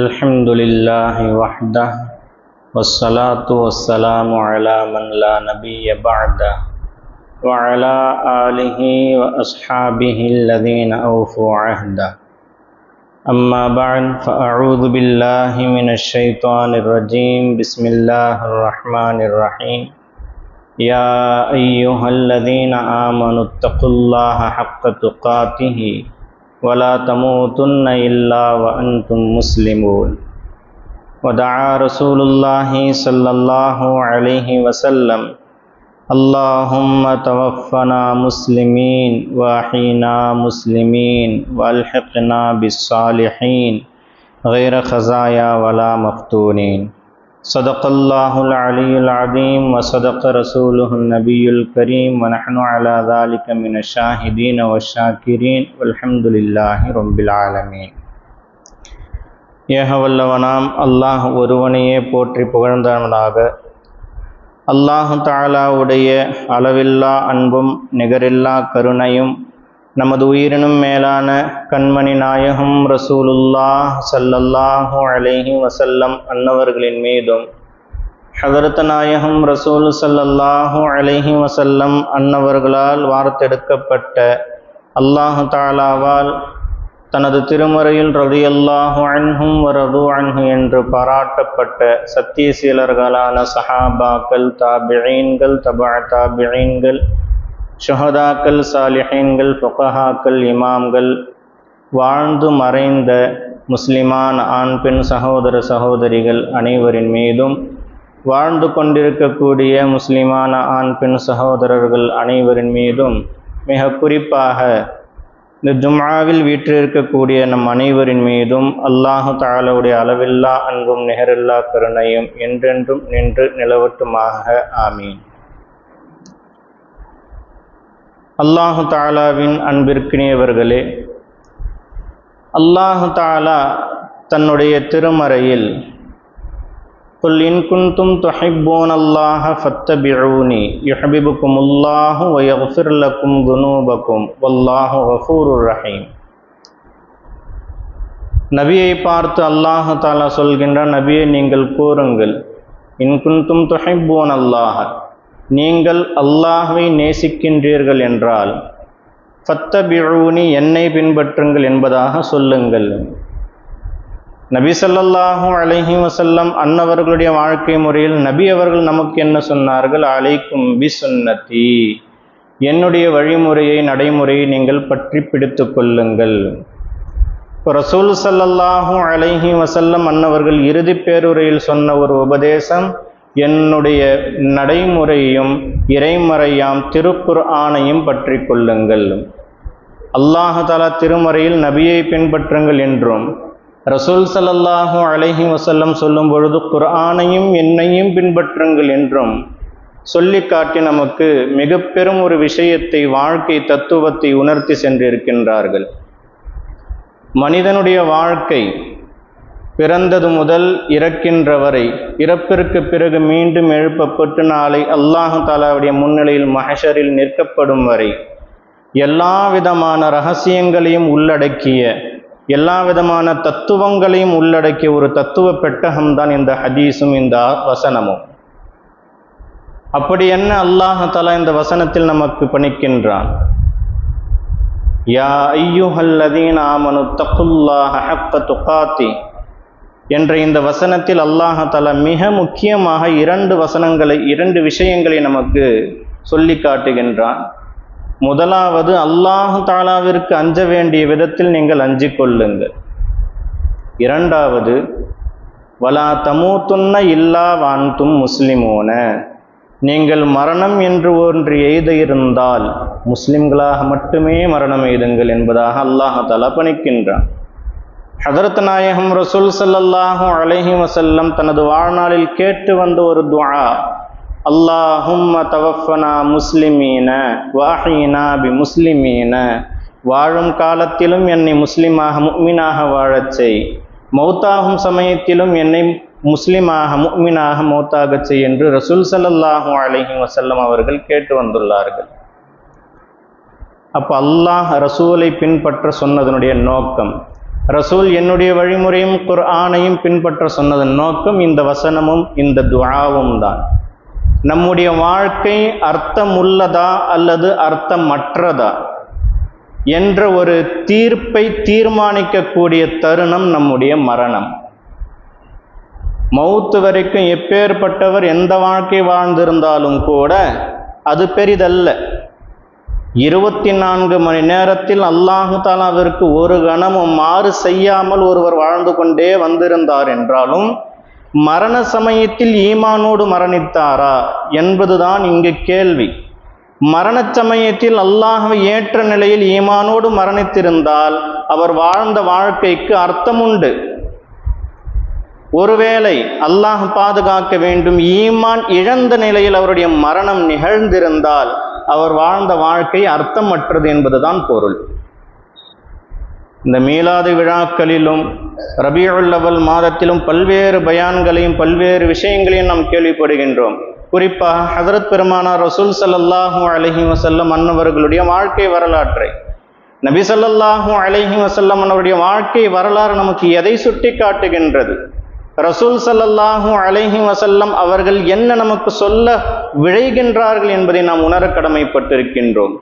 الحمد لله وحده والصلاة والسلام على من لا نبي بعده وعلى آله وأصحابه الذين أوفوا عهده أما بعد فأعوذ بالله من الشيطان الرجيم بسم الله الرحمن الرحيم يا أيها الذين آمنوا اتقوا الله حق تقاته ولا تموتن إلا وأنتم مسلمون ودعا رسول الله صلى الله عليه وسلم اللهم توفنا مسلمين وأحينا مسلمين والحقنا بالصالحين غير خزايا ولا مفتونين صدق الله العلي العظيم وصدق رسوله النبي الكريم ونحن على ذلك من الشاهدين والشاكرين والحمد لله رب العالمين. ஏகவல்லவனாம் அல்லாஹ் ஒருவனையே போற்றி புகழ்ந்தவனாக, அல்லாஹு தஆலாவுடைய அளவில்லா அன்பும் நிகரில்லா கருணையும் நமது உயிரினும் மேலான கண்மணி நாயகம் ரசூலுல்லாஹ் ஸல்லல்லாஹு அலைஹி வஸல்லம் அன்னவர்களின் மீதும், ஹதரத் நாயகம் ரசூல் ஸல்லல்லாஹு அலைஹி வஸல்லம் அன்னவர்களால் வார்த்தெடுக்கப்பட்ட அல்லாஹு தஆலாவால் தனது திருமறையில் ரலியல்லாஹு அன்ஹும் வரது அன்ஹு என்று பாராட்டப்பட்ட சத்தியசீலர்களான சஹாபாக்கள், தாபிஈன்கள், தபா தாபிஈன்கள், ஷுஹதாக்கள், சாலிஹீன்கள், ஃபுகஹாக்கள், இமாம்கள், வாழ்ந்து மறைந்த முஸ்லிமான ஆண் பெண் சகோதர சகோதரிகள் அனைவரின் மீதும், வாழ்ந்து கொண்டிருக்கக்கூடிய முஸ்லிமான ஆண் பெண் சகோதரர்கள் அனைவரின் மீதும், மிக குறிப்பாக இந்த ஜும்ஆவில் வீற்றிருக்கக்கூடிய நம் அனைவரின் மீதும் அல்லாஹு தஆலாவுடைய அளவில்லா அன்பும் நிகரில்லா கருணையும் என்றென்றும் நின்று நிலவட்டுமாக. ஆமீன். அல்லாஹு தஆலாவின் அன்பிற்கினியவர்களே, அல்லாஹு தஆலா தன்னுடைய திருமறையில் குல் இன் குன்தும் துஹிப்பூனல்லாஹ ஃபத்தபிஊனி யுஹ்பிபுகுமுல்லாஹு வ யக்ஃபிர் லக்கும் துனூபக்கும் வல்லாஹு கஃபூருர் ரஹீம். நபியை பார்த்து அல்லாஹு தஆலா சொல்கின்றான், நபியை நீங்கள் கூறுங்கள், இன் குன்தும் துஹிப்பூனல்லாஹ, நீங்கள் அல்லாஹ்வை நேசிக்கின்றீர்கள் என்றால் ஃபத்தபிஊனி, என்னை பின்பற்றுங்கள் என்பதாக சொல்லுங்கள். நபி ஸல்லல்லாஹு அலைஹி வஸல்லம் அன்னவர்களுடைய வாழ்க்கை முறையில் நபி அவர்கள் நமக்கு என்ன சொன்னார்கள்? அலைக்கும் பி சுன்னதி, என்னுடைய வழிமுறையை நடைமுறையை நீங்கள் பற்றி பிடித்து கொள்ளுங்கள். இப்போ ரசூல் ஸல்லல்லாஹு அலைஹி வஸல்லம் அன்னவர்கள் இறுதி பேருரையில் சொன்ன ஒரு உபதேசம், என்னுடைய நடைமுறையும் இறைமறையாம் திருக்குர்ஆனையும் பற்றி கொள்ளுங்கள். அல்லாஹ் தஆலா திருமறையில் நபியை பின்பற்றுங்கள் என்றும், ரசூல் ஸல்லல்லாஹு அலைஹி வஸல்லம் சொல்லும் பொழுது குர்ஆனையும் என்னையும் பின்பற்றுங்கள் என்றும் சொல்லி காட்டி நமக்கு மிக பெரும் ஒரு விஷயத்தை, வாழ்க்கை தத்துவத்தை உணர்த்தி சென்றிருக்கின்றார்கள். மனிதனுடைய வாழ்க்கை பிறந்தது முதல் இறக்கின்ற வரை, இறப்பிற்கு பிறகு மீண்டும் எழுப்பப்பட்டு நாளை அல்லாஹு தஆலாவுடைய முன்னிலையில் மஹ்ஷரில் நிற்கப்படும் வரை எல்லா விதமான ரகசியங்களையும் உள்ளடக்கிய, எல்லா விதமான தத்துவங்களையும் உள்ளடக்கிய ஒரு தத்துவ பெட்டகம்தான் இந்த ஹதீஸும் இந்த வசனமும். அப்படி என்ன அல்லாஹ் தஆலா இந்த வசனத்தில் நமக்கு பணிக்கின்றான்? யா அய்யுஹல்லதீன ஆமனு தக்குல்லாஹ ஹக்க துகாத்தி என்ற இந்த வசனத்தில் அல்லாஹ் தஆலா மிக முக்கியமாக இரண்டு விஷயங்களை நமக்கு சொல்லி காட்டுகின்றான். முதலாவது, அல்லாஹ் தஆலாவிற்கு அஞ்ச வேண்டிய விதத்தில் நீங்கள் அஞ்சிக் கொள்ளுங்கள். இரண்டாவது, வலா தமூத்துன்ன இல்லா வஅன்தும் முஸ்லிமூன, நீங்கள் மரணம் என்று ஒன்று எய்த இருந்தால் முஸ்லிம்களாக மட்டுமே மரணம் எய்துங்கள் என்பதாக அல்லாஹ் தஆலா பணிக்கின்றான். ஹதரத் நாயகம் ரசூல் ஸல்லல்லாஹு அலைஹி வஸல்லம் தனது வாழ்நாளில் கேட்டு வந்த ஒரு துஆ, அல்லாஹும்ம தவஃபனா முஸ்லிமீன வஅஹீனா பி முஸ்லிமீன, வாழும் காலத்திலும் என்னை முஸ்லிமாக முஃமினாக வாழச் செய், மௌத்தாகும் சமயத்திலும் என்னை முஸ்லிமாக முஃமினாக மௌத்தாகச் செய் என்று ரசூல் ஸல்லல்லாஹு அலைஹி வஸல்லம் அவர்கள் கேட்டு வந்துள்ளார்கள். அப்போ அல்லாஹ் ரசூலை பின்பற்ற சொன்னதனுடைய நோக்கம், ரசூல் என்னுடைய வழிமுறையும் குர்ஆனையும் பின்பற்ற சொன்னதன் நோக்கம் இந்த வசனமும் இந்த துஆவும் தான். நம்முடைய வாழ்க்கை அர்த்தமுள்ளதா அல்லது அர்த்தமற்றதா என்ற ஒரு தீர்ப்பை தீர்மானிக்கக்கூடிய தருணம் நம்முடைய மரணம். மௌத்து வரைக்கும் எப்பேற்பட்டவர் எந்த வாழ்க்கை வாழ்ந்திருந்தாலும் கூட அது பெரிதல்ல. 24 மணி நேரத்தில் அல்லாஹு தஆலாவிற்கு ஒரு கணமும் மாறு செய்யாமல் ஒருவர் வாழ்ந்து கொண்டே வந்திருந்தார் என்றாலும் மரண சமயத்தில் ஈமானோடு மரணித்தாரா என்பதுதான் இங்கு கேள்வி. மரண சமயத்தில் அல்லாஹ்வை ஏற்ற நிலையில் ஈமானோடு மரணித்திருந்தால் அவர் வாழ்ந்த வாழ்க்கைக்கு அர்த்தம் உண்டு. ஒருவேளை அல்லாஹ் பாதுகாக்க வேண்டும், ஈமான் இழந்த நிலையில் அவருடைய மரணம் நிகழ்ந்திருந்தால் அவர் வாழ்ந்த வாழ்க்கை அர்த்தமற்றது என்பதுதான் பொருள். இந்த மீலாது விழாக்களிலும் ரபியுல் அவ்வல் மாதத்திலும் பல்வேறு பயான்களையும் பல்வேறு விஷயங்களையும் நாம் கேள்விப்படுகின்றோம். குறிப்பாக ஹஜ்ரத் பெருமானார் ரசூல் ஸல்லல்லாஹு அலைஹி வஸல்லம் அன்னவர்களுடைய வாழ்க்கை வரலாற்றை, நபி ஸல்லல்லாஹு அலைஹி வஸல்லம் அன்னவருடைய வாழ்க்கை வரலாறு நமக்கு எதை சுட்டி காட்டுகின்றது? ரசூல் ஸல்லல்லாஹு அலைஹி வஸல்லம் அவர்கள் என்ன நமக்கு சொல்ல விழைகின்றார்கள் என்பதை நாம் உணர கடமைப்பட்டிருக்கின்றோம்.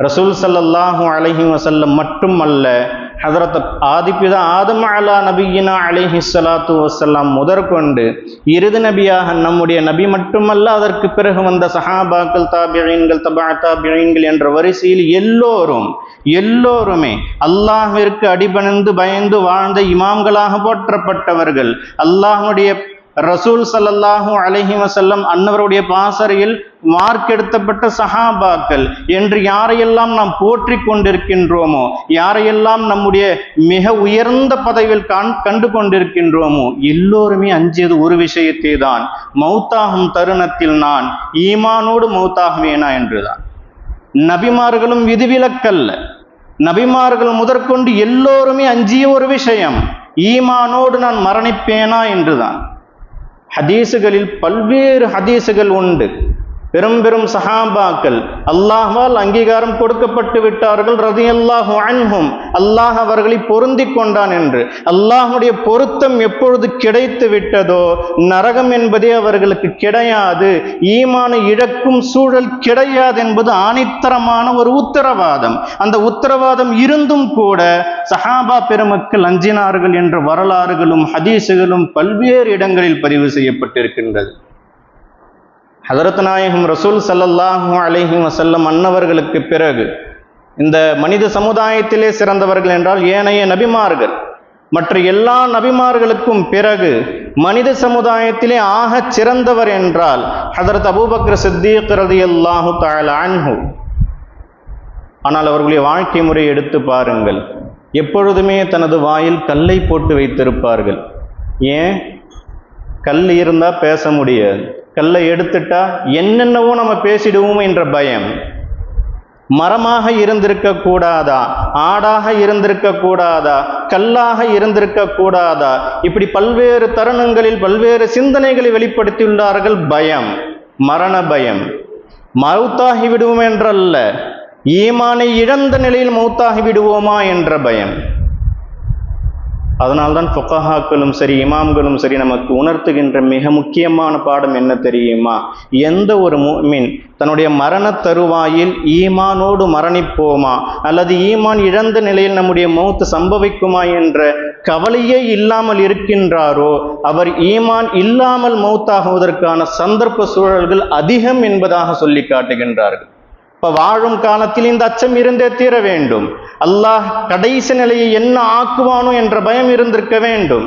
ரசூல் ஸல்லல்லாஹு அலைஹி வஸல்லம் மட்டுமல்ல, ஹஜ்ரத் ஆதிபிதா ஆதம் அலா நபியினா அலைஹி ஸலாத்து வஸ்ஸலாம் முதற்கொண்டு இறுதி நபியாக நம்முடைய நபி மட்டுமல்ல, அதற்கு பிறகு வந்த சஹாபாக்கள், தாபிஈன்கள், தபா தாபிஈன்கள் என்ற வரிசையில் எல்லோருமே அல்லாஹ்விற்கு அடிபணிந்து பயந்து வாழ்ந்த இமாம்களாக போற்றப்பட்டவர்கள். அல்லாஹ்வுடைய ரசூல் ஸல்லல்லாஹு அலைஹி வஸல்லம் அன்னவருடைய பாசறையில் மார்க்கெடுத்தப்பட்ட சஹாபாக்கள் என்று யாரையெல்லாம் நாம் போற்றி கொண்டிருக்கின்றோமோ, யாரையெல்லாம் நம்முடைய மிக உயர்ந்த பதவியில் கண்டு கொண்டிருக்கின்றோமோ, எல்லோருமே அஞ்சியது ஒரு விஷயத்தை தான், மௌத்தாகும் தருணத்தில் நான் ஈமானோடு மௌத்தாகுவேனா என்றுதான். நபிமார்களும் விதிவிலக்கல்ல. நபிமார்கள் முதற்கொண்டு எல்லோருமே அஞ்சிய ஒரு விஷயம், ஈமானோடு நான் மரணிப்பேனா என்றுதான். ஹதீசுகளில் பல்வேறு ஹதீசுகள் உண்டு. பெரும் பெரும் சஹாபாக்கள் அல்லாஹ்வால் அங்கீகாரம் கொடுக்கப்பட்டு விட்டார்கள், ரலியல்லாஹு அன்ஹும், அல்லாஹ் அவர்களை பொருந்தி கொண்டான் என்று. அல்லாஹ்வுடைய பொருத்தம் எப்பொழுது கிடைத்து விட்டதோ நரகம் என்பதே அவர்களுக்கு கிடையாது, ஈமானை இழக்கும் சூழல் கிடையாது என்பது ஆணித்தரமான ஒரு உத்தரவாதம். அந்த உத்தரவாதம் இருந்தும் கூட சஹாபா பெருமக்கள் அஞ்சினார்கள் என்ற வரலாறுகளும் ஹதீசுகளும் பல்வேறு இடங்களில் பதிவு செய்யப்பட்டிருக்கின்றது. ஹஜ்ரத் நாயகம் ரசூல் ஸல்லல்லாஹு அலைஹி வஸல்லம் அன்னவர்களுக்கு பிறகு இந்த மனித சமுதாயத்திலே சிறந்தவர்கள் என்றால் ஏனைய நபிமார்கள், மற்ற எல்லா நபிமார்களுக்கும் பிறகு மனித சமுதாயத்திலே ஆகச் சிறந்தவர் என்றால் ஹஜ்ரத் அபூபக்கர் சித்தீக் ரலியல்லாஹு தஆலா அன்ஹு. ஆனால் அவர்களுடைய வாழ்க்கை முறை எடுத்து பாருங்கள். எப்பொழுதுமே தனது வாயில் கல்லை போட்டு வைத்திருப்பார்கள். ஏன்? கல் இருந்தா பேச முடியாது, கல்லை எடுத்துட்டா என்னென்னவோ நம்ம பேசிடுவோம் என்ற பயம். மரமாக இருந்திருக்க கூடாதா, ஆடாக இருந்திருக்க கூடாதா, கல்லாக இருந்திருக்க கூடாதா, இப்படி பல்வேறு தருணங்களில் பல்வேறு சிந்தனைகளை வெளிப்படுத்தியுள்ளார்கள். பயம், மரண பயம். மௌத்தாகி விடுவோம் என்றல்ல, ஈமானை இழந்த நிலையில் மௌத்தாகி விடுவோமா என்ற பயம். அதனால்தான் ஃபுகஹாக்களும் சரி இமாம்களும் சரி நமக்கு உணர்த்துகின்ற மிக முக்கியமான பாடம் என்ன தெரியுமா? எந்த ஒரு முஃமின் தன்னுடைய மரண தருவாயில் ஈமானோடு மரணிப்போமா அல்லது ஈமான் இழந்த நிலையில் நம்முடைய மௌத்து சம்பவிக்குமா என்ற கவலையே இல்லாமல் இருக்கின்றாரோ அவர் ஈமான் இல்லாமல் மௌத்தாகுவதற்கான சந்தர்ப்ப சூழல்கள் அதிகம் என்பதாக சொல்லி காட்டுகின்றார்கள். இப்ப வாழும் காலத்தில் இந்த அச்சம் இருந்தே தீர வேண்டும். அல்லாஹ் கடைசி நிலையை என்ன ஆக்குவானோ என்ற பயம் இருந்திருக்க வேண்டும்.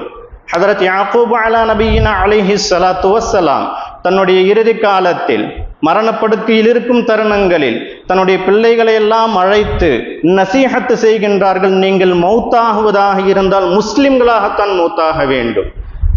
ஹஜ்ரத் யாக்கூப் அலா நபியினா அலைஹி ஸலாத்து வஸ்ஸலாம் தன்னுடைய இறுதி காலத்தில் மரணப்படுக்கையில் இருக்கும் தருணங்களில் தன்னுடைய பிள்ளைகளை எல்லாம் அழைத்து நசீஹத்து செய்கின்றார்கள். நீங்கள் மௌத்தாகுவதாக இருந்தால் முஸ்லிம்களாகத்தான் மௌத்தாக வேண்டும்.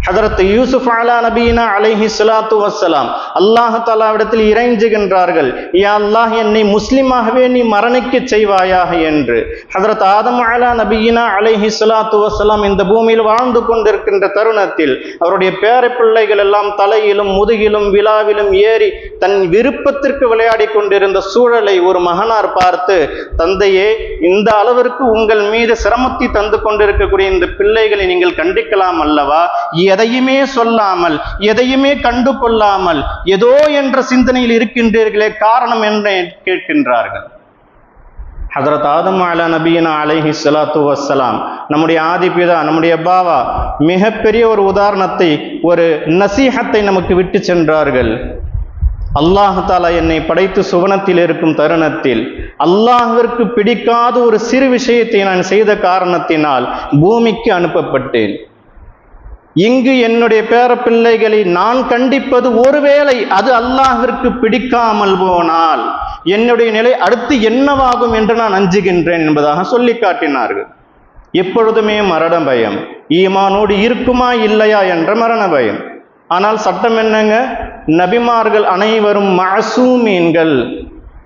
ஹதரத் யூசுப் அலா நபீனா அலைஹி ஸலாத்து வஸ்ஸலாம் அல்லாஹ் தஆலாவிடத்தில் இறைஞ்சுகின்றார்கள், யா அல்லாஹ் என்னை முஸ்லிமாகவே நீ மரணிக்க செய்வாயாக என்று. ஹதரத் ஆதம் அலா நபீனா அலைஹி ஸலாத்து வஸ்ஸலாம் இந்த பூமியில் வாழ்ந்து கொண்டிருக்கின்ற தருணத்தில் அவருடைய பேர பிள்ளைகள் எல்லாம் தலையிலும் முதுகிலும் விழாவிலும் ஏறி தன் விருப்பத்திற்கு விளையாடி கொண்டிருந்த சூழலை ஒரு மகனார் பார்த்து, தந்தையே, இந்த அளவிற்கு உங்கள் மீது சிரமத்தை தந்து கொண்டிருக்கக்கூடிய இந்த பிள்ளைகளை நீங்கள் கண்டிக்கலாம் அல்லவா? எதையுமே சொல்லாமல் எதையுமே கண்டு கொள்ளாமல் ஏதோ என்ற சிந்தனையில் இருக்கின்றீர்களே, காரணம் என்ன கேட்கின்றார்கள். ஹதரத் ஆதம் அலா நபீனா அலைஹி ஸலாத்து வஸ்ஸலாம் நம்முடைய ஆதிபிதா, நம்முடைய பாவா மிகப்பெரிய ஒரு உதாரணத்தை, ஒரு நசீஹத்தை நமக்கு விட்டு சென்றார்கள். அல்லாஹ் தஆலா என்னை படைத்து சுவனத்தில் இருக்கும் தருணத்தில் அல்லாஹ்விற்கு பிடிக்காத ஒரு சிறு விஷயத்தை நான் செய்த காரணத்தினால் பூமிக்கு அனுப்பப்பட்டேன். இங்கு என்னுடைய பேர பிள்ளைகளை நான் கண்டிப்பது ஒருவேளை அது அல்லாஹ்விற்கு பிடிக்காமல் போனால் என்னுடைய நிலை அடுத்து என்னவாகும் என்று நான் அஞ்சுகின்றேன் என்பதாக சொல்லி காட்டினார்கள். எப்பொழுதுமே மரண பயம், ஈமானோடு இருக்குமா இல்லையா என்ற மரண பயம். ஆனால் சட்டம் என்னங்க? நபிமார்கள் அனைவரும் மஅசூமீன்கள்,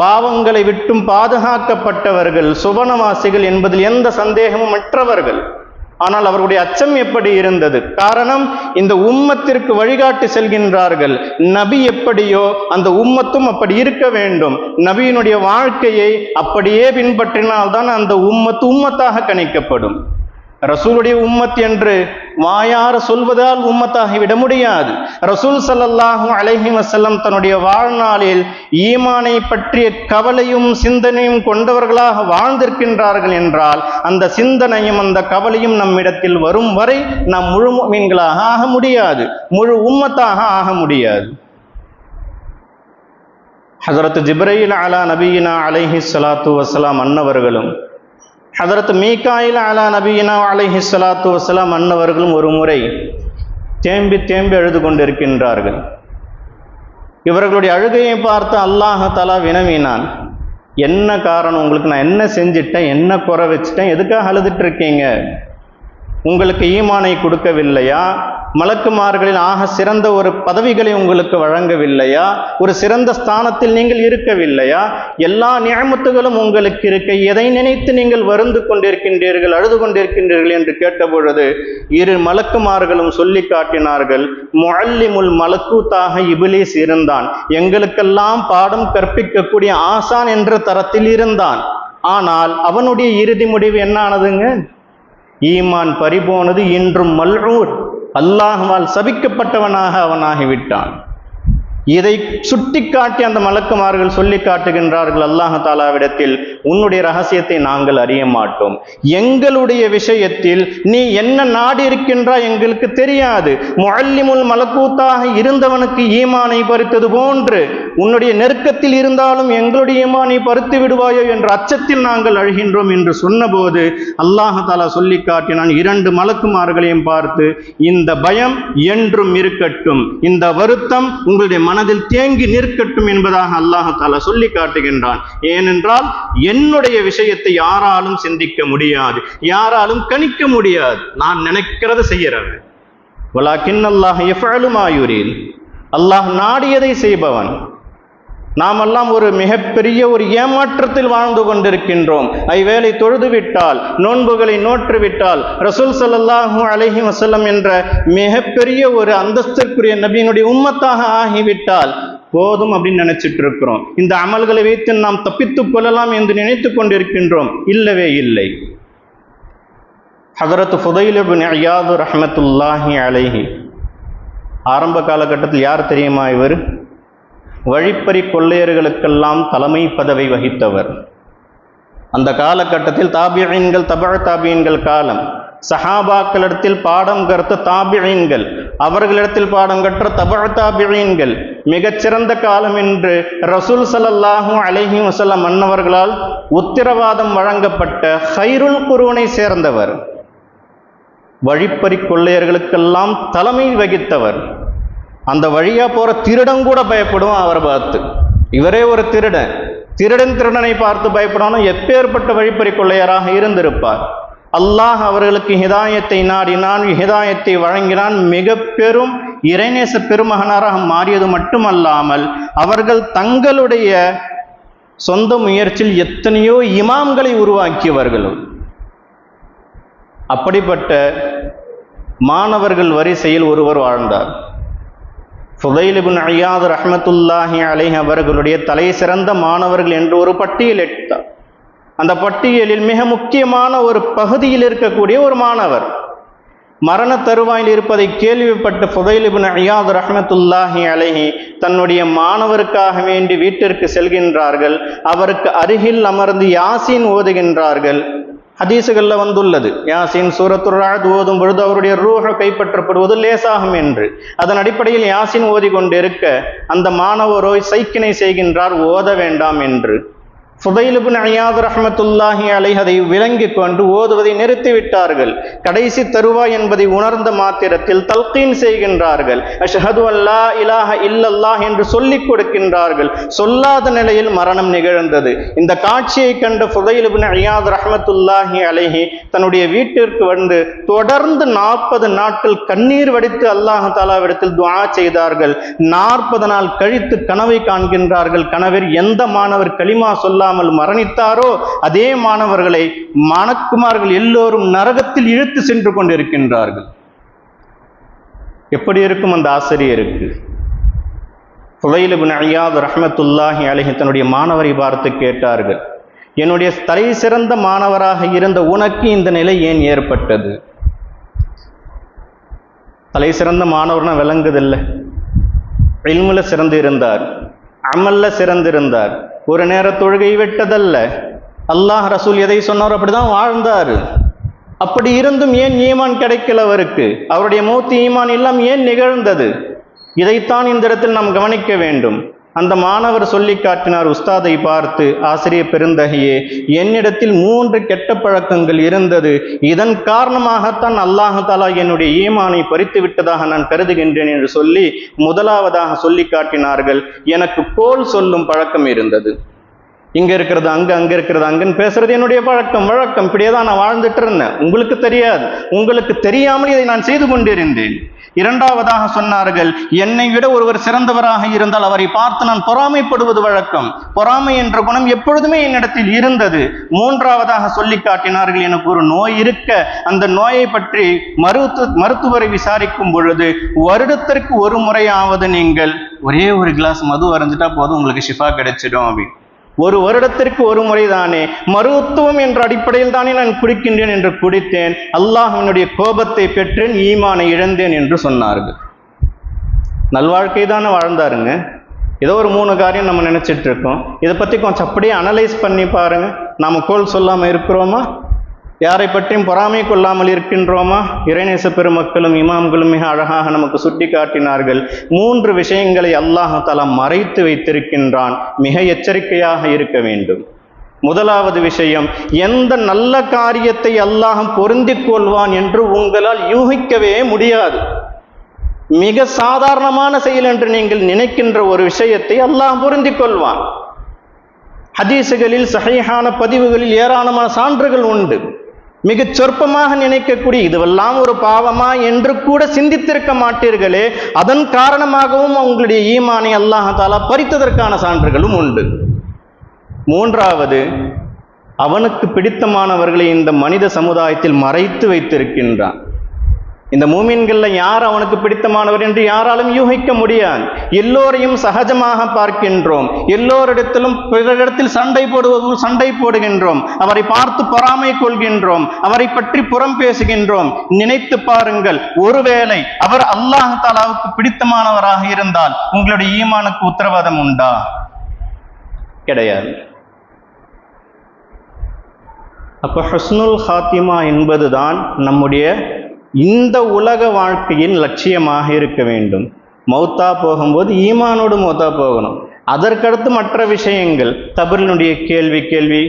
பாவங்களை விட்டும் பாதுகாக்கப்பட்டவர்கள், சுவனவாசிகள் என்பதில் எந்த சந்தேகமும் அற்றவர்கள். ஆனால் அவர்களுடைய அச்சம் எப்படி இருந்தது? காரணம், இந்த உம்மத்திற்கு வழிகாட்டி செல்கின்றார்கள். நபி எப்படியோ அந்த உம்மத்தும் அப்படி இருக்க வேண்டும். நபியினுடைய வாழ்க்கையை அப்படியே பின்பற்றினால்தான் அந்த உம்மத்தாக கணிக்கப்படும். ரசூலுடைய உம்மத் என்று வாயார சொல்வதால் உம்மத்தாகிவிட முடியாது. ரசூல் ஸல்லல்லாஹு அலைஹி வஸல்லம் தன்னுடைய வாழ்நாளில் ஈமானை பற்றிய கவலையும் சிந்தனையும் கொண்டவர்களாக வாழ்ந்திருக்கின்றார்கள் என்றால் அந்த சிந்தனையும் அந்த கவலையும் நம்மிடத்தில் வரும் வரை நாம் முழு முஃமின்களாக ஆக முடியாது, முழு உம்மத்தாக ஆக முடியாது. ஹஸரத் ஜிப்ரீல் அலா நபியினா அலைஹி ஸலாத்து வஸ்ஸலாம் அன்னவர்களும் ஹதரத் மீகாயில் அலா நபீனா அலைஹி ஸலாத்து வஸ்ஸலாம் அன்னவர்களும் ஒரு முறை தேம்பி தேம்பி அழுது கொண்டிருக்கின்றார்கள். இவர்களுடைய அழுகையை பார்த்து அல்லாஹ் தஆலா வினவினான், என்ன காரணம்? உங்களுக்கு நான் என்ன செஞ்சிட்டேன்? என்ன குறை வச்சுட்டேன்? எதுக்காக அழுதுட்டு இருக்கீங்க? உங்களுக்கு ஈமானை கொடுக்கவில்லையா? மலக்குமார்களில் ஆக சிறந்த ஒரு பதவிகளை உங்களுக்கு வழங்கவில்லையா? ஒரு சிறந்த ஸ்தானத்தில் நீங்கள் இருக்கவில்லையா? எல்லா நியமத்துகளும் உங்களுக்கு இருக்க எதை நினைத்து நீங்கள் வருந்து கொண்டிருக்கின்றீர்கள், அழுது கொண்டிருக்கின்றீர்கள் என்று கேட்டபொழுது இரு மலக்குமார்களும் சொல்லி காட்டினார்கள், முஅல்லிமுல் மலக்கூத்தாக இப்லீஸ் இருந்தான், எங்களுக்கெல்லாம் பாடம் கற்பிக்கக்கூடிய ஆசான் என்ற தரத்தில் இருந்தான். ஆனால் அவனுடைய இறுதி முடிவு என்ன ஆனதுங்க? ஈமான் பறிபோனது, இன்றும் மல்ஊன், அல்லாஹ்வால் சபிக்கப்பட்டவனாக அவனாகிவிட்டான். இதை சுட்டி காட்டி அந்த மலக்குமார்கள் சொல்லி காட்டுகின்றார்கள் அல்லாஹ் தஆலாவிடத்தில், உன்னுடைய ரகசியத்தை நாங்கள் அறிய மாட்டோம், எங்களுடைய விஷயத்தில் நீ என்ன நாடி இருக்கின்றாய் எங்களுக்கு தெரியாது. முஅல்லிமுல் மலக்கூத்தாக இருந்தவனுக்கு ஈமானை பறித்தது போன்று உன்னுடைய நெருக்கத்தில் இருந்தாலும் எங்களுடைய ஈமானை பறித்து விடுவாயோ என்ற அச்சத்தில் நாங்கள் அழுகின்றோம் என்று சொன்னபோது அல்லாஹ் தஆலா சொல்லி காட்டினான் இரண்டு மலக்குமார்களையும் பார்த்து, இந்த பயம் என்றும் இருக்கட்டும், இந்த வருத்தம் உங்களுடைய மனதில் தேங்கி நிற்கட்டும் என்பதாக அல்லாஹ் தஆலா சொல்லி காட்டுகின்றான். ஏனென்றால் என்னுடைய விஷயத்தை யாராலும் சிந்திக்க முடியாது, யாராலும் கணிக்க முடியாது. நான் நினைக்கிறத செய்யறவன். வலாக்கின் அல்லாஹ் யஃஅலு மா யுரீத், அல்லாஹ் நாடியதை செய்பவன். நாமெல்லாம் ஒரு மிகப்பெரிய ஒரு ஏமாற்றத்தில் வாழ்ந்து கொண்டிருக்கின்றோம். ஐவேளை தொழுது விட்டால், நோன்புகளை நோற்று விட்டால், ரசூல் ஸல்லல்லாஹு அலைஹி வஸல்லம் என்ற மிகப்பெரிய ஒரு அந்தஸ்திற்குரிய நபியினுடைய உம்மத்தாக ஆகிவிட்டால் போதும் அப்படின்னு நினைச்சிட்டு இருக்கிறோம். இந்த அமல்களை வைத்து நாம் தப்பித்துக் கொள்ளலாம் என்று நினைத்து கொண்டிருக்கின்றோம். இல்லவே இல்லை. ஹதரத் ஃபுதைல் இப்னு இயாத் ரஹ்மத்துல்லாஹி அலைஹி ஆரம்ப காலகட்டத்தில் யார் தெரியுமா? இவர் வழிப்பறி கொள்ளையர்களுக்கெல்லாம் தலைமை பதவி வகித்தவர். அந்த காலகட்டத்தில் தாபிஈன்கள், தபஅ தாபிஈன்கள் காலம், சஹாபாக்களிடத்தில் பாடம் கற்ற தாபிஈன்கள், அவர்களிடத்தில் பாடம் கற்ற தபஅ தாபிஈன்கள், மிகச்சிறந்த காலம் என்று ரசூல் ஸல்லல்லாஹு அலைஹி வஸல்லம் அன்னவர்களால் உத்தரவாதம் வழங்கப்பட்ட ஹைருல் குரூனை சேர்ந்தவர். வழிப்பறி கொள்ளையர்களுக்கெல்லாம் தலைமை வகித்தவர். அந்த வழியா போற திருடன் கூட பயப்படுவான் அவரை பார்த்து. இவரே ஒரு திருடன், திருடனை பார்த்து பயப்படாமல் எப்பேற்பட்ட வழிப்பறி கொள்ளையராக இருந்திருப்பார். அல்லாஹ் அவர்களுக்கு ஹிதாயத்தை நாடினான், ஹிதாயத்தை வழங்கினான். மிக பெரும் இறைநேச பெருமகனாராக மாறியது மட்டுமல்லாமல் அவர்கள் தங்களுடைய சொந்த முயற்சியில் எத்தனையோ இமாம்களை உருவாக்கியவர்கள். அப்படிப்பட்ட மாணவர்கள் வரிசையில் ஒருவர் வாழ்ந்தார். ஃபுதைல் இப்னு இயாத் ரஹ்மத்துல்லாஹி அலைஹி அவர்களுடைய தலை சிறந்த மாணவர்கள் என்று ஒரு பட்டியல் எடுத்தார். அந்த பட்டியலில் மிக முக்கியமான ஒரு பகுதியில் இருக்கக்கூடிய ஒரு மாணவர் மரண தருவாயில் இருப்பதை கேள்விப்பட்ட ஃபுதைல் இப்னு இயாத் ரஹ்மத்துல்லாஹி அலைஹி தன்னுடைய மாணவருக்காக வேண்டி வீட்டிற்கு செல்கின்றார்கள். அவருக்கு அருகில் அமர்ந்து யாசீன் ஓதுகின்றார்கள். ஹதீசுகளில் வந்துள்ளது, யாசீன் சூரத்துர் ரஅத் ஓதும் பொழுது அவருடைய ரூஹ கைப்பற்றப்படுவது லேசாகும் என்று. அதன் அடிப்படையில் யாசீன் ஓதி கொண்டிருக்க அந்த மாணவரோ சைக்கினை செய்கின்றார், ஓத வேண்டாம் என்று. ஃபுதைல் இப்னு இயாத் ரஹ்மத்துல்லாஹி அலைஹி அதை விளங்கி கொண்டு ஓதுவதை நிறுத்திவிட்டார்கள். கடைசி தருவாய் என்பதை உணர்ந்த மாத்திரத்தில் தல்கீன் செய்கின்றார்கள். அஷ்ஹது அல்லா இலாஹ இல்லல்லாஹ் என்று சொல்லிக் கொடுக்கின்றார்கள். சொல்லாத நிலையில் மரணம் நிகழ்ந்தது. இந்த காட்சியை கண்ட ஃபுதைல் இப்னு இயாத் ரஹ்மத்துல்லாஹி அலைஹி தன்னுடைய வீட்டிற்கு வந்து தொடர்ந்து 40 நாட்கள் கண்ணீர் வடித்து அல்லாஹ் தஆலாவிடத்தில் துஆ செய்தார்கள். 40 நாள் கழித்து கனவை காண்கின்றார்கள். கனவில் எந்த மாணவர் கலிமா சொல்ல மரணித்தாரோ அதே மாணவர்களை மணக்குமார்கள் எல்லோரும் நரகத்தில் இழுத்து சென்று கொண்டிருக்கின்றார்கள். எப்படி இருக்கும் அந்த ஆசிரியருக்கு? ஃபுதைல் இப்னு இயாத் ரஹ்மத்துல்லாஹி அலைஹி தன்னுடைய மாணவரை பார்த்து கேட்டார்கள், என்னுடைய தலை சிறந்த மாணவராக இருந்த உனக்கு இந்த நிலை ஏன் ஏற்பட்டது? தலை சிறந்த மாணவர்னா விளங்குதில்லை. இல்முல சிறந்து இருந்தார், அமல்ல சிறந்திருந்தார். ஒரு நேர தொழுகை விட்டதல்ல, அல்லாஹ் ரசூல் எதை சொன்னார் அப்படிதான் வாழ்ந்தார். அப்படி இருந்தும் ஏன் ஈமான் கிடைக்கல அவருக்கு? அவருடைய மௌத் ஈமான் எல்லாம் ஏன் நிகழ்ந்தது? இதைத்தான் இந்த இடத்தில் நாம் கவனிக்க வேண்டும். அந்த மாணவர் சொல்லி காட்டினார் உஸ்தாதை பார்த்து, ஆசிரியர் பெருந்தகையே, என்னிடத்தில் 3 கெட்ட பழக்கங்கள் இருந்தது. இதன் காரணமாகத்தான் அல்லாஹ் தஆலா என்னுடைய ஈமானை பறித்து விட்டதாக நான் கருதுகின்றேன் என்று சொல்லி முதலாவதாக சொல்லி காட்டினார்கள். எனக்கு கோல் சொல்லும் பழக்கம் இருந்தது. இங்க இருக்கிறது அங்க, அங்க இருக்கிறது அங்கன்னு பேசுறது என்னுடைய வழக்கம். இப்படியேதான் நான் வாழ்ந்துட்டு இருந்தேன். உங்களுக்கு தெரியாது, உங்களுக்கு தெரியாமல் இதை நான் செய்து கொண்டிருந்தேன். இரண்டாவதாக சொன்னார்கள், என்னை விட ஒருவர் சிறந்தவராக இருந்தால் அவரை பார்த்து நான் பொறாமைப்படுவது வழக்கம். பொறாமை என்ற குணம் எப்பொழுதுமே என்னிடத்தில் இருந்தது. மூன்றாவதாக சொல்லி காட்டினார்கள், எனக்கு ஒரு நோய் இருக்க அந்த நோயை பற்றி மருத்துவரை விசாரிக்கும் பொழுது வருடத்திற்கு ஒரு முறையாவது நீங்கள் ஒரே ஒரு கிளாஸ் மது அருந்துட்டா போதும், உங்களுக்கு ஷிஃபா கிடைச்சிடும் அப்படின்னு. ஒரு வருடத்திற்கு ஒரு முறைதானே, மருத்துவம் என்ற அடிப்படையில் தானே நான் குடிக்கின்றேன் என்று குடித்தேன். அல்லாஹ்வினுடைய கோபத்தை பெற்றேன், ஈமானை இழந்தேன் என்று சொன்னார்கள். நல்வாழ்க்கை தானே வாழ்ந்தாருங்க. ஏதோ ஒரு 3 காரியம் நம்ம நினைச்சிட்டு இருக்கோம். இதை பற்றி கொஞ்சம் அப்படியே அனலைஸ் பண்ணி பாருங்க. நாம கோல் சொல்லாமல் இருக்கிறோமா? யாரை பற்றியும் பொறாமை கொள்ளாமல் இருக்கின்றோமா? இறைநேச பெருமக்களும் இமாம்களும் மிக அழகாக நமக்கு சுட்டி காட்டினார்கள். 3 விஷயங்களை அல்லாஹ் தஆலா மறைத்து வைத்திருக்கின்றான். மிக எச்சரிக்கையாக இருக்க வேண்டும். முதலாவது விஷயம், எந்த நல்ல காரியத்தை அல்லாஹ் பொருந்திக் கொள்வான் என்று உங்களால் யூகிக்கவே முடியாது. மிக சாதாரணமான செயல் என்று நீங்கள் நினைக்கின்ற ஒரு விஷயத்தை அல்லாஹ் பொருந்திக் கொள்வான். ஹதீசுகளில் சஹீஹான பதிவுகளில் ஏராளமான சான்றுகள் உண்டு. மிகச் சொற்பமாக நினைக்கக்கூடிய இதுவெல்லாம் ஒரு பாவமா என்று கூட சிந்தித்திருக்க மாட்டீர்களே, அதன் காரணமாகவும் உங்களுடைய ஈமானை அல்லாஹ் தஆலா பறித்ததற்கான சான்றுகளும் உண்டு. மூன்றாவது, அவனுக்கு பிடித்தமானவர்களை இந்த மனித சமுதாயத்தில் மறைத்து வைத்திருக்கின்றான். இந்த மூமின்கள்ல யார் அவனுக்கு பிடித்தமானவர் என்று யாராலும் யூகிக்க முடியாது. எல்லோரையும் சகஜமாக பார்க்கின்றோம். எல்லோரிடத்திலும் பிறரிடத்தில் சண்டை போடுகின்றோம். அவரை பார்த்து பொறாமை கொள்கின்றோம். அவரை பற்றி புறம் பேசுகின்றோம். நினைத்து பாருங்கள், ஒருவேளை அவர் அல்லாஹ் தஆலாவுக்கு பிடித்தமானவராக இருந்தால் உங்களுடைய ஈமானுக்கு உத்தரவாதம் உண்டா? கிடையாது. அப்ப ஹுஸ்னுல் ஹாத்திமா என்பதுதான் நம்முடைய இந்த உலக வாழ்க்கையின் லட்சியமாக இருக்க வேண்டும். மௌத்தா போகும்போது ஈமானோடு மௌத்தா போகணும். அதற்கடுத்து மற்ற விஷயங்கள், கபரினுடைய கேள்வி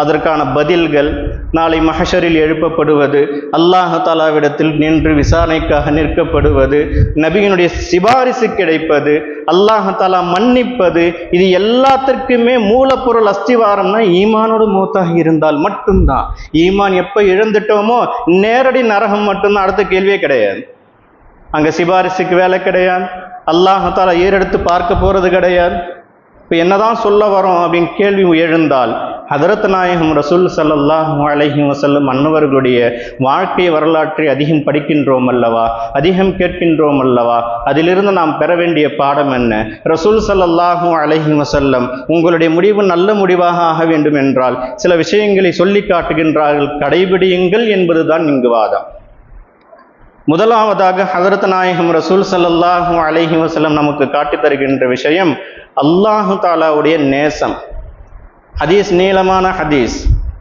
அதற்கான பதில்கள், நாளை மஹஷரில் எழுப்பப்படுவது, அல்லாஹ் தஆலாவிடத்தில் நின்று விசாரணைக்காக நிற்கப்படுவது, நபியினுடைய சிபாரிசு கிடைப்பது, அல்லாஹ் தஆலா மன்னிப்பது, இது எல்லாத்திற்குமே மூலப்பொருள் அஸ்திவாரம்னா ஈமானோடு மௌத்தாக இருந்தால் மட்டும்தான். ஈமான் எப்போ இழந்துட்டோமோ நேரடி நரகம் மட்டும்தான், அடுத்த கேள்வியே கிடையாது. அங்கே சிபாரிசுக்கு வேலை கிடையாது, அல்லாஹ் தஆலா ஏறெடுத்து பார்க்க போகிறது கிடையாது. இப்போ என்னதான் சொல்ல வரோம் அப்படின்னு கேள்வி எழுந்தால், ஹதரத் நாயகம் ரசூல் ஸல்லல்லாஹு அலைஹி வஸல்லம் அன்னவர்களுடைய வாழ்க்கை வரலாற்றை அதிகம் படிக்கின்றோம் அல்லவா, அதிகம் கேட்கின்றோம் அல்லவா, அதிலிருந்து நாம் பெற வேண்டிய பாடம் என்ன? ரசூல் ஸல்லல்லாஹு அலைஹி வஸல்லம் உங்களுடைய முடிவு நல்ல முடிவாக ஆக வேண்டும் என்றால் சில விஷயங்களை சொல்லி காட்டுகின்றார்கள், கடைபிடியுங்கள் என்பதுதான் இங்கு வாதம். முதலாவதாக ஹதரத் நாயகம் ரசூல் ஸல்லல்லாஹு அலைஹி வஸல்லம் நமக்கு காட்டி தருகின்ற விஷயம் அல்லாஹு தஆலாவுடைய நேசம். ஹதீஸ் நீளமான ஹதீஸ்.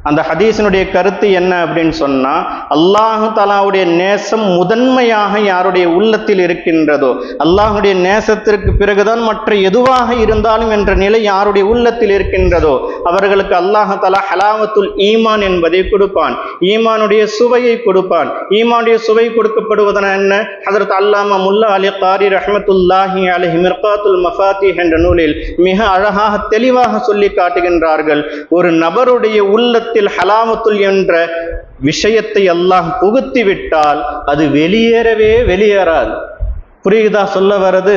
அந்த ஹதீஸினுடைய கருத்து என்ன அப்படின்னு சொன்னா, அல்லாஹு தஆலாவுடைய நேசம் முதன்மையாக யாருடைய உள்ளத்தில் இருக்கின்றதோ, அல்லாஹுடைய நேசத்திற்கு பிறகுதான் மற்ற எதுவாக இருந்தாலும் என்ற நிலை யாருடைய உள்ளத்தில் இருக்கின்றதோ அவர்களுக்கு அல்லாஹு தஆலா ஹலாவத்துல் ஈமான் என்பதை கொடுப்பான், ஈமானுடைய சுவையை கொடுப்பான். ஈமானுடைய சுவை கொடுக்கப்படுவதன என்ன? ஹதரத் அல்லாமா முல்லா அலி காரி ரஹ்மத்துல்லாஹி அலைஹி மிர்காத்துல் மஃபாத்திஹ் என்ற நூலில் மிக அழகாக தெளிவாக சொல்லி காட்டுகின்றார்கள். ஒரு நபருடைய உள்ளத்தில் ஹலாவத்துல் என்ற விஷயத்தை அல்லாஹ் புகுத்தி விட்டால் அது வெளியேறவே வெளியேறாது. புரியுதா சொல்ல வர்றது?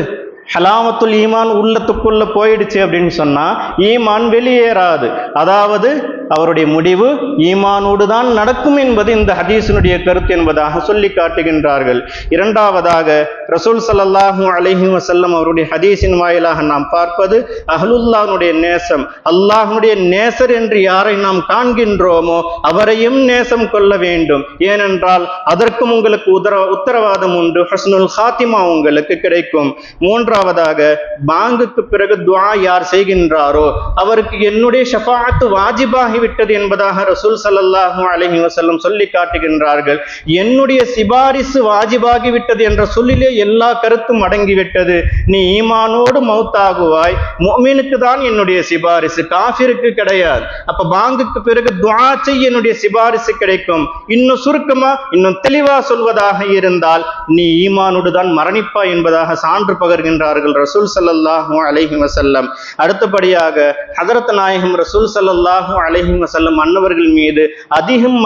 ஹலாவத்துல் ஈமான் உள்ளத்துக்குள்ள போயிடுச்சு அப்படின்னு சொன்னா ஈமான் வெளியேறாது. அதாவது அவருடைய முடிவு ஈமானோடு தான் நடக்கும் என்பது இந்த ஹதீஸினுடைய கருத்து என்பதாக சொல்லி காட்டுகின்றார்கள். இரண்டாவதாக ரசூல் ஸல்லல்லாஹு அலைஹி வஸல்லம் அவருடைய ஹதீஸின் வாயிலாக நாம் பார்ப்பது அஹ்லுல்லாஹ்வுடைய நேசம். அல்லாஹ்வுடைய நேசர் என்று யாரை நாம் காண்கின்றோமோ அவரையும் நேசம் கொள்ள வேண்டும். ஏனென்றால் அதற்கும் உங்களுக்கு உத்தரவாதம் உண்டு, ஹஸ்னுல் ஹாத்திமா உங்களுக்கு கிடைக்கும். மூன்றாவதாக பாங்குக்கு பிறகு துஆ யார் செய்கின்றாரோ அவருக்கு என்னுடைய ஷஃபாஅத்து வாஜிபாகி விட்டது என்பதாக ரசூல் ஸல்லல்லாஹு அலைஹி வஸல்லம் சொல்லி காட்டுகின்றார்கள். என்னுடைய சிபாரிசு வாஜிபாகி விட்டது என்ற சொல்லிலே எல்லா கருத்தும் அடங்கிவிட்டது. நீ ஈமானோடு மௌத்தாகுவாய், முஃமினுக்கு தான் என்னுடைய சிபாரிசு, காஃபிருக்கு கிடையாது. அப்ப பாங்குக்கு பிறகு துஆ செய்ய என்னுடைய சிபாரிசு கிடைக்கும். இன்னும் சுருக்கமா இன்னும் தெளிவா சொல்வதாக இருந்தால் நீ ஈமானோடு தான் மரணிப்பாய் என்பதாக சான்று பகர்கின்றார்கள் ரசூல் ஸல்லல்லாஹு அலைஹி வஸல்லம். அடுத்தபடியாக ஹதரத் நாயகம் ரசூல் ஸல்லல்லாஹு அலைஹி வஸல்லம் அன்னவர்கள் மீது அதிகம்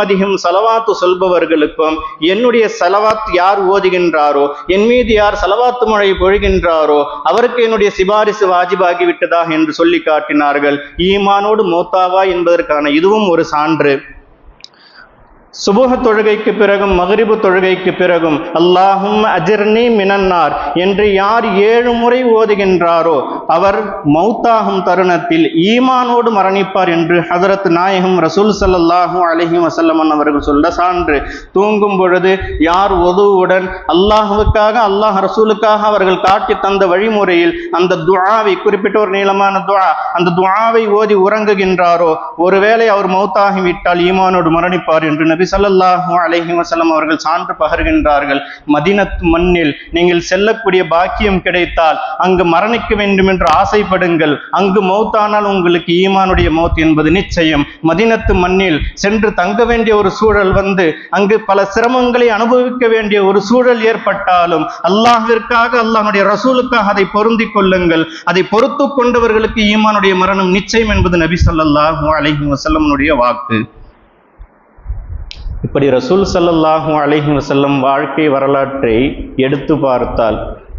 ஸலவாத்து சொல்பவர்களுக்கும் என்னுடைய ஸலவாத் யார் ஓதுகின்றாரோ, என் மீது யார் ஸலவாத்து மழை பொழிகின்றாரோ அவருக்கு என்னுடைய சிபாரிசு வாஜிபாகி விட்டதாக என்று சொல்லி காட்டினார்கள். ஈமானோடு மௌத்தாவா என்பதற்கான இதுவும் ஒரு சான்று. சுபுஹ தொழுகைக்கு பிறகும் மக்ரிபு தொழுகைக்கு பிறகும் அல்லாஹும் அஜிர்னி மினன்னார் என்று யார் 7 முறை ஓதுகின்றாரோ அவர் மௌத்தாகும் தருணத்தில் ஈமானோடு மரணிப்பார் என்று ஹதரத் நாயகம் ரசூல் ஸல்லல்லாஹு அலைஹி வஸல்லம் அவர்கள் சொல்ல சான்று. தூங்கும் பொழுது யார் ஒதுவுடன் அல்லாஹுவுக்காக அல்லாஹ் ரசூலுக்காக அவர்கள் காட்டி தந்த வழிமுறையில் அந்த துஆவை, குறிப்பிட்ட ஒரு நீளமான துஆ, அந்த துஆவை ஓதி உறங்குகின்றாரோ ஒருவேளை அவர் மௌத்தாகிவிட்டால் ஈமானோடு மரணிப்பார் என்று நபி ஸல்லல்லாஹு அலைஹி வஸல்லம் அவர்கள் சான்று பகர்கின்றார்கள். மதீனத் மண்ணில் நீங்கள் செல்லக்கூடிய பாக்கியம் கிடைத்தால் அங்கு மரணிக்க வேண்டும் என்று ஆசைப்படுங்கள். அங்கு மௌத்தானால் உங்களுக்கு ஈமானுடைய மௌத் என்பது நிச்சயம். மதீனத்து மண்ணில் சென்று தங்க வேண்டிய ஒரு சூழல் வந்து அங்கு பல சிரமங்களை அனுபவிக்க வேண்டிய ஒரு சூழல் ஏற்பட்டாலும் அல்லாஹ்விற்காக அல்லாஹ்வுடைய ரசூலுக்காக அதை பொருந்திக் கொள்ளுங்கள். அதை பொறுத்து கொண்டவர்களுக்கு ஈமானுடைய மரணம் நிச்சயம் என்பது நபி ஸல்லல்லாஹு அலைஹி வஸல்லமுடைய வாக்கு. இப்படி ரசூல் ஸல்லல்லாஹு அலைஹி வஸல்லம் வாழ்க்கை வரலாற்றை எடுத்து பார்த்தால்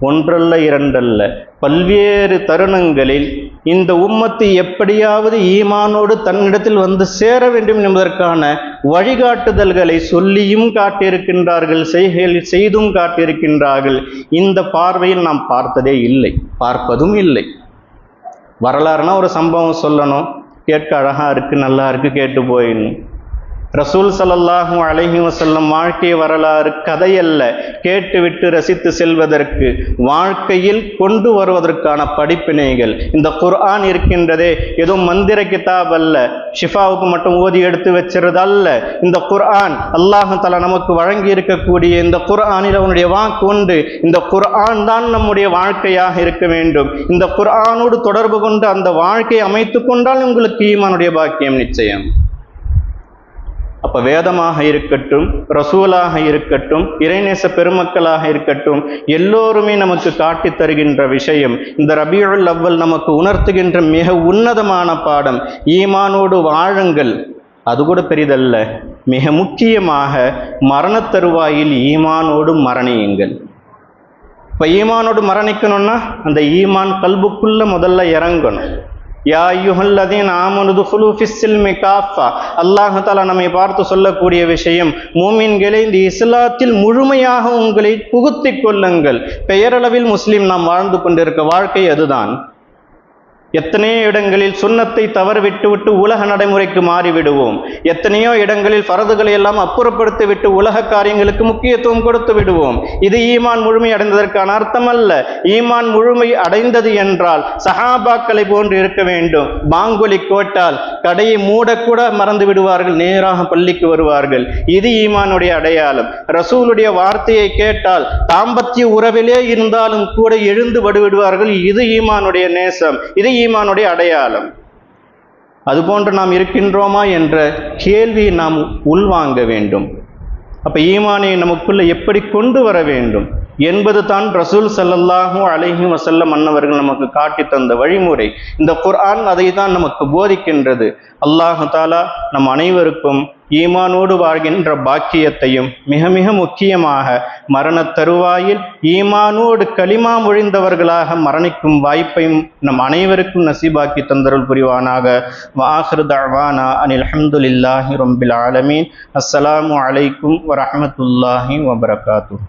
ஒன்றல்ல இரண்டல்ல பல்வேறு தருணங்களில் இந்த உம்மத்து எப்படியாவது ஈமானோடு தன்னிடத்தில் வந்து சேர வேண்டும் என்பதற்கான வழிகாட்டுதல்களை சொல்லியும் காட்டியிருக்கின்றார்கள், செய்தும் காட்டியிருக்கின்றார்கள். இந்த பார்வையில் நாம் பார்த்ததே இல்லை, பார்ப்பதும் இல்லை. வரலாறுனா ஒரு சம்பவம் சொல்லணும், கேட்க அழகா இருக்கு, நல்லா இருக்கு, கேட்டு போயிடணும். ரசூல் ஸல்லல்லாஹு அலைஹி வஸல்லம் வாழ்க்கை வரலாறு கதையல்ல, கேட்டுவிட்டு ரசித்து செல்வதற்கு, வாழ்க்கையில் கொண்டு வருவதற்கான படிப்பினைகள். இந்த குர்ஆன் இருக்கின்றதே ஏதோ மந்திர கிதாப் அல்ல, ஷிஃபாவுக்கு மட்டும் ஓதி எடுத்து வச்சிருது அல்ல. இந்த குர்ஆன் அல்லாஹ் தஆலா நமக்கு வழங்கி இருக்கக்கூடிய இந்த குர்ஆனில் அவனுடைய வாக்கு உண்டு. இந்த குர்ஆன் தான் நம்முடைய வாழ்க்கையாக இருக்க வேண்டும். இந்த குர்ஆனோடு தொடர்பு கொண்டு அந்த வாழ்க்கையை அமைத்து கொண்டால் உங்களுக்கு ஈமானுடைய பாக்கியம் நிச்சயம். அப்ப வேதமாக இருக்கட்டும், ரசூலாக இருக்கட்டும், இறைநேச பெருமக்களாக இருக்கட்டும், எல்லோருமே நமக்கு காட்டி தருகின்ற விஷயம், இந்த ரபியுல் அவ்வல் நமக்கு உணர்த்துகின்ற மிக உன்னதமான பாடம், ஈமானோடு வாழுங்கள். அது கூட பெரிதல்ல, மிக முக்கியமாக மரண தருவாயில் ஈமானோடு மரணியுங்கள். இப்ப ஈமானோடு மரணிக்கணும்னா அந்த ஈமான் கல்புக்குள்ள முதல்ல இறங்கணும். யா அய்யுஹல்லதீன ஆமனு துஃபுலு ஃபிஸ்ஸில்மி காஃபா. அல்லாஹ் தஆலா நம்மை பார்த்து சொல்லக்கூடிய விஷயம், மூமின்களே இந்த இஸ்லாத்தில் முழுமையாக உங்களை புகுத்திக் கொள்ளுங்கள். பெயரளவில் முஸ்லிம் நாம் வாழ்ந்து கொண்டிருக்க வாழ்க்கை அதுதான். எத்தனையோ இடங்களில் சுன்னத்தை தவறு விட்டு உலக நடைமுறைக்கு மாறிவிடுவோம். எத்தனையோ இடங்களில் ஃபரதுகளை எல்லாம் அப்புறப்படுத்தி விட்டு உலக காரியங்களுக்கு முக்கியத்துவம் கொடுத்து விடுவோம். இது ஈமான் முழுமை அடைந்ததற்கான அர்த்தம் அல்ல. ஈமான் முழுமை அடைந்தது என்றால் சஹாபாக்களை போன்று இருக்க வேண்டும். பாங்கொலி கோட்டால் கடையை மூடக்கூட மறந்து விடுவார்கள், நேராக பள்ளிக்கு வருவார்கள். இது ஈமானுடைய அடையாளம். ரசூலுடைய வார்த்தையை கேட்டால் தாம்பத்திய உறவிலே இருந்தாலும் கூட எழுந்து விடுவார்கள். இது ஈமானுடைய நேசம், இது ஈமானுடைய அடையாளம். அதுபோன்று நாம் இருக்கின்றோமா என்ற கேள்வியை நாம் உள்வாங்க வேண்டும். அப்ப ஈமானை நமக்குள்ள எப்படி கொண்டு வர வேண்டும் என்பது தான் ரசூல் ஸல்லல்லாஹு அலைஹி வஸல்லம் அன்னவர்கள் நமக்கு காட்டி தந்த வழிமுறை. இந்த குர்ஆன் அதை தான் நமக்கு போதிக்கின்றது. அல்லாஹ் தஆலா நம் அனைவருக்கும் ஈமானோடு வாழ்கின்ற பாக்கியத்தையும், மிக மிக முக்கியமாக மரண தருவாயில் ஈமானோடு கலிமா மொழிந்தவர்களாக மரணிக்கும் வாய்ப்பையும் நம் அனைவருக்கும் நசீபாக்கி தந்தருள் புரிவானாக. வஆகிரு தஅவானா அனில் ஹம்துலில்லாஹி ரப்பில் ஆலமீன். அஸ்ஸலாமு அலைக்கும் வரஹ்மத்துல்லாஹி வபரகாத்துஹு.